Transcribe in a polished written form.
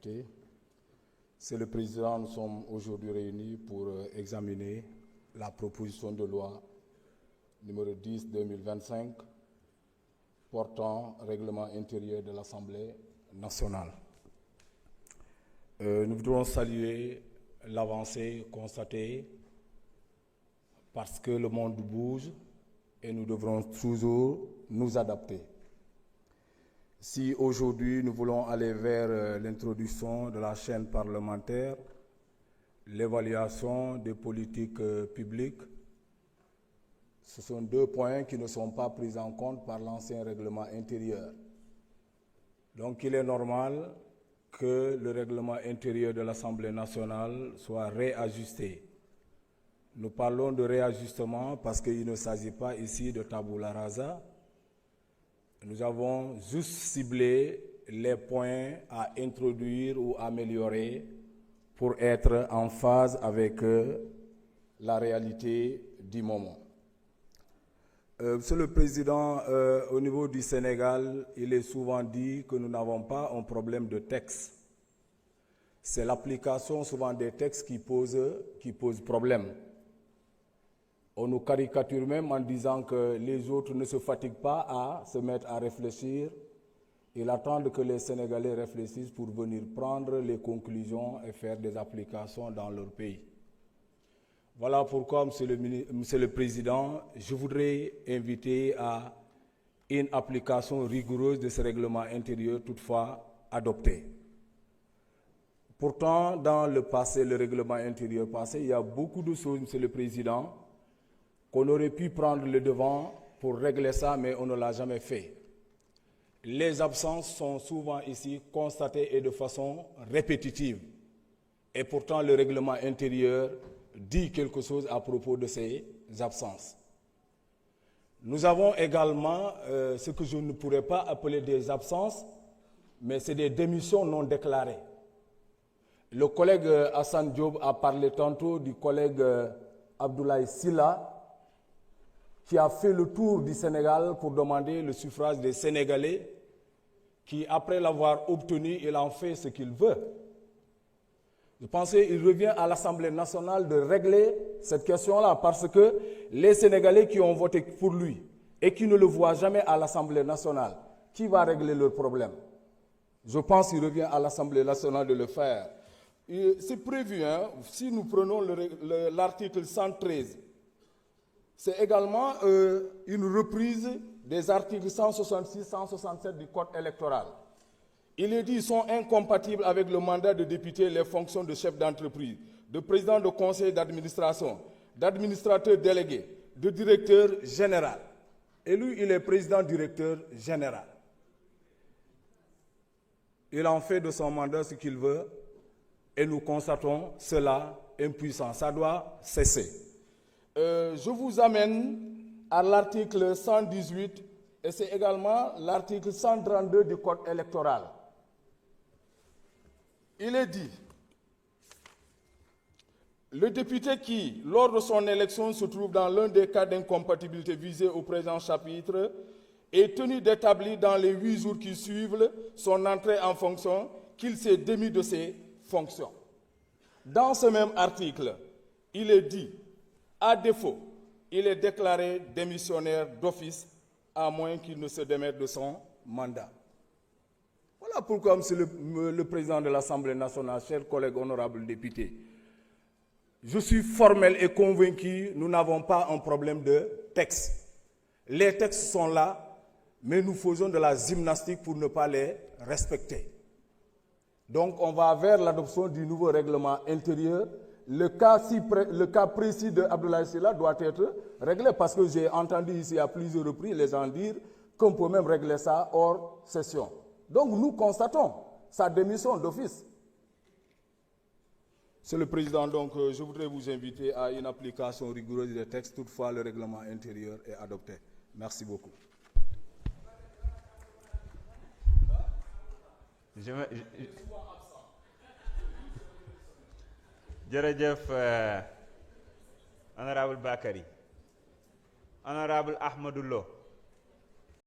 députés. C'est le président, nous sommes aujourd'hui réunis pour examiner la proposition de loi numéro 10/2025 portant règlement intérieur de l'Assemblée nationale. Nous voudrons saluer l'avancée constatée parce que le monde bouge et nous devrons toujours nous adapter. Si aujourd'hui nous voulons aller vers l'introduction de la chaîne parlementaire, l'évaluation des politiques publiques, ce sont deux points qui ne sont pas pris en compte par l'ancien règlement intérieur. Donc il est normal que le règlement intérieur de l'Assemblée nationale soit réajusté. Nous parlons de réajustement parce qu'il ne s'agit pas ici de tabula rasa. Nous avons juste ciblé les points à introduire ou améliorer pour être en phase avec la réalité du moment. Monsieur le Président, au niveau du Sénégal, il est souvent dit que nous n'avons pas un problème de texte. C'est l'application souvent des textes qui pose problème. On nous caricature même en disant que les autres ne se fatiguent pas à se mettre à réfléchir. Ils attendent que les Sénégalais réfléchissent pour venir prendre les conclusions et faire des applications dans leur pays. Voilà pourquoi, Monsieur le Président, je voudrais inviter à une application rigoureuse de ce règlement intérieur, toutefois adopté. Pourtant, dans le passé, le règlement intérieur passé, il y a beaucoup de choses, Monsieur le Président, qu'on aurait pu prendre le devant pour régler ça, mais on ne l'a jamais fait. Les absences sont souvent ici constatées et de façon répétitive. Et pourtant, le règlement intérieur dit quelque chose à propos de ces absences. Nous avons également ce que je ne pourrais pas appeler des absences, mais c'est des démissions non déclarées. Le collègue Hassan Diop a parlé tantôt du collègue Abdoulaye Sylla, qui a fait le tour du Sénégal pour demander le suffrage des Sénégalais, qui, après l'avoir obtenu, il en fait ce qu'il veut. Je pensais qu'il revient à l'Assemblée nationale de régler cette question-là, parce que les Sénégalais qui ont voté pour lui et qui ne le voient jamais à l'Assemblée nationale, qui va régler leurs problèmes? Je pense qu'il revient à l'Assemblée nationale de le faire. C'est prévu, hein, si nous prenons l'article 113, c'est également une reprise des articles 166, 167 du Code électoral. Il est dit qu'ils sont incompatibles avec le mandat de député les fonctions de chef d'entreprise, de président de conseil d'administration, d'administrateur délégué, de directeur général. Et lui, il est président-directeur général. Il en fait de son mandat ce qu'il veut et nous constatons cela impuissant. Ça doit cesser. Je vous amène à l'article 118 et c'est également l'article 132 du Code électoral. Il est dit, le député qui, lors de son élection, se trouve dans l'un des cas d'incompatibilité visés au présent chapitre, est tenu d'établir dans les 8 jours qui suivent son entrée en fonction qu'il s'est démis de ses fonctions. Dans ce même article, il est dit, à défaut, il est déclaré démissionnaire d'office à moins qu'il ne se démette de son mandat. Voilà pourquoi, Monsieur le Président de l'Assemblée nationale, chers collègues honorables députés, je suis formel et convaincu, nous n'avons pas un problème de texte. Les textes sont là, mais nous faisons de la gymnastique pour ne pas les respecter. Donc on va vers l'adoption du nouveau règlement intérieur. Le cas précis de Abdoulaye Sylla doit être réglé parce que j'ai entendu ici à plusieurs reprises les gens dire qu'on peut même régler ça hors session. Donc nous constatons sa démission d'office. Monsieur le Président, donc, je voudrais vous inviter à une application rigoureuse des textes, toutefois le règlement intérieur est adopté. Merci beaucoup. Jërëjëf honorable Bakary, honorable Ahmadou Lo.